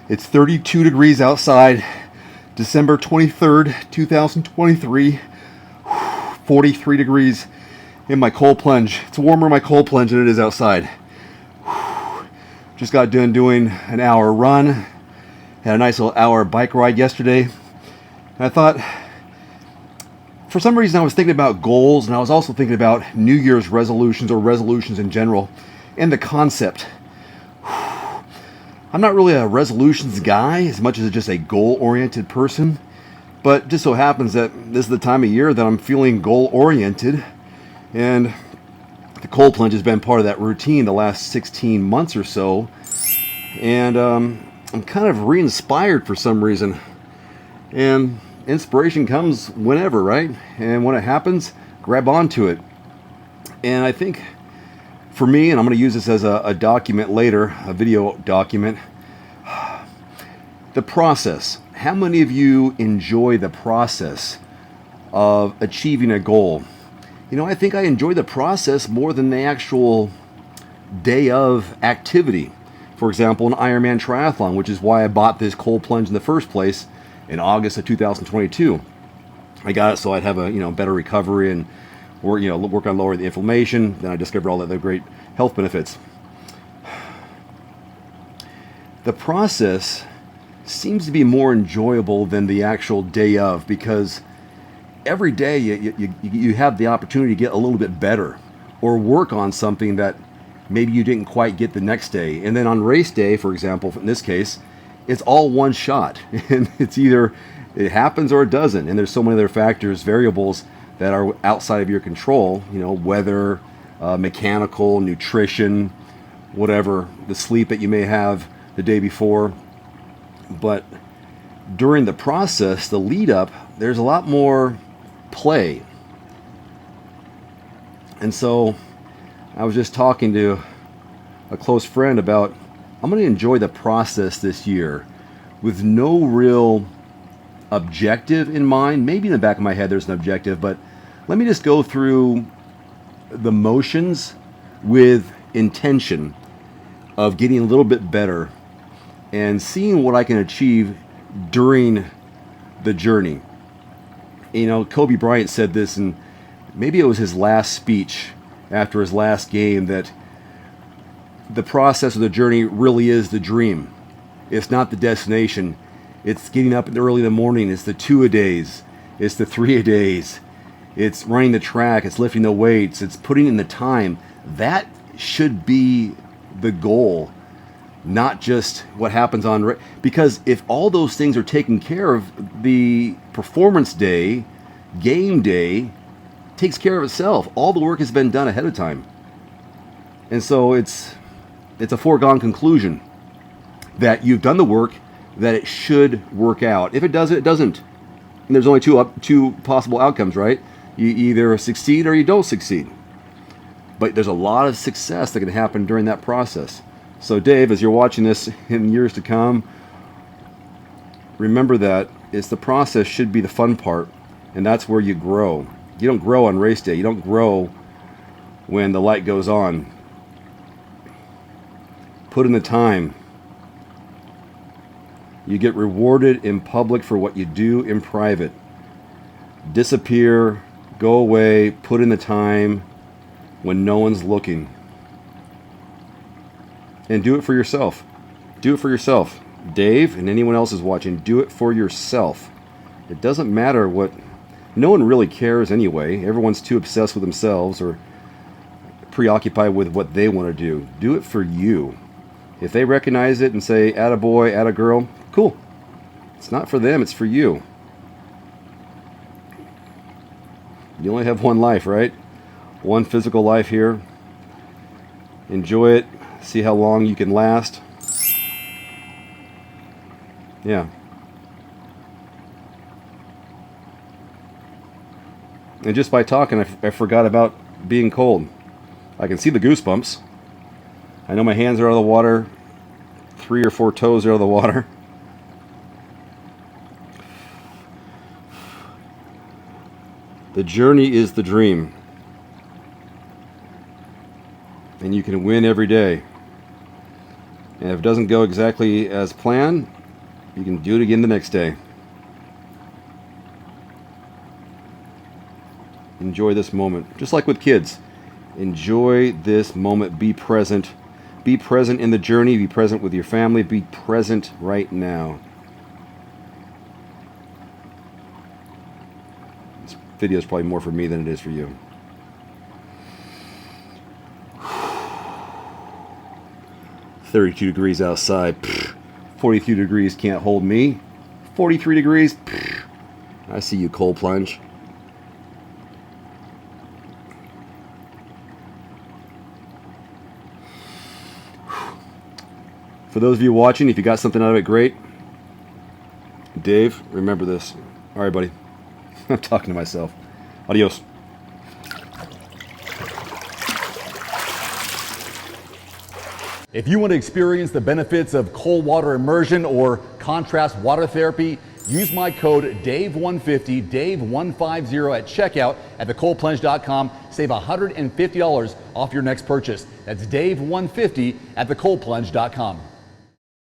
It's 32 degrees outside, December 23rd, 2023. 43 degrees in my cold plunge. It's warmer in my cold plunge than it is outside. Just got done doing an hour run. Had a nice little hour bike ride yesterday. And I thought, for some reason I was thinking about goals, and I was also thinking about New Year's resolutions, or resolutions in general, and the concept. I'm not really a resolutions guy as much as just a goal-oriented person, but just so happens that this is the time of year that I'm feeling goal-oriented, and the cold plunge has been part of that routine the last 16 months or so, and I'm kind of re-inspired for some reason, and inspiration comes whenever, right? And when it happens, grab onto it. And I think for me, and I'm going to use this as a document later, a video document, the process. How many of you enjoy the process of achieving a goal? You know, I think I enjoy the process more than the actual day of activity. For example, an Ironman triathlon, which is why I bought this cold plunge in the first place in August of 2022. I got it so I'd have a better recovery and work on lowering the inflammation. Then I discovered all the great health benefits. The process seems to be more enjoyable than the actual day of, because every day you have the opportunity to get a little bit better or work on something that maybe you didn't quite get the next day. And then on race day, for example, in this case, it's all one shot. And it's either it happens or it doesn't. And there's so many other factors, variables that are outside of your control, weather, mechanical, nutrition, whatever, the sleep that you may have the day before. But during the process, the lead up, there's a lot more play. And so I was just talking to a close friend about, I'm going to enjoy the process this year with no real objective in mind. Maybe in the back of my head there's an objective, but let me just go through the motions with intention of getting a little bit better and seeing what I can achieve during the journey. Kobe Bryant said this, and maybe it was his last speech after his last game, that the process of the journey really is the dream. It's not the destination. It's getting up early in the morning. It's the 2-a-days. It's the 3-a-days. It's running the track. It's lifting the weights. It's putting in the time. That should be the goal, not just what happens on. Because if all those things are taken care of, the performance day, game day, takes care of itself. All the work has been done ahead of time. And so it's a foregone conclusion that you've done the work, that it should work out. If it doesn't, it doesn't. And there's only two possible outcomes, right? You either succeed or you don't succeed. But there's a lot of success that can happen during that process. So Dave, as you're watching this in years to come, remember that it's the process should be the fun part, and that's where you grow. You don't grow on race day. You don't grow when the light goes on. Put in the time. You get rewarded in public for what you do in private. Disappear, go away, put in the time when no one's looking. And do it for yourself. Do it for yourself. Dave and anyone else is watching, do it for yourself. It doesn't matter what... No one really cares anyway. Everyone's too obsessed with themselves or preoccupied with what they want to do. Do it for you. If they recognize it and say, attaboy, attagirl, cool. It's not for them, it's for you. You only have one life, right? One physical life here. Enjoy it. See how long you can last. Yeah. And just by talking, I forgot about being cold. I can see the goosebumps. I know my hands are out of the water. 3 or 4 toes are out of the water. The journey is the dream. And you can win every day. And if it doesn't go exactly as planned, you can do it again the next day. Enjoy this moment. Just like with kids. Enjoy this moment. Be present. Be present in the journey. Be present with your family. Be present right now. This video is probably more for me than it is for you. 32 degrees outside. 42 degrees can't hold me. 43 degrees. I see you, cold plunge. For those of you watching, if you got something out of it, great. Dave, remember this. All right, buddy. I'm talking to myself. Adios. If you want to experience the benefits of cold water immersion or contrast water therapy, use my code DAVE150, DAVE150 at checkout at thecoldplunge.com. Save $150 off your next purchase. That's DAVE150 at thecoldplunge.com.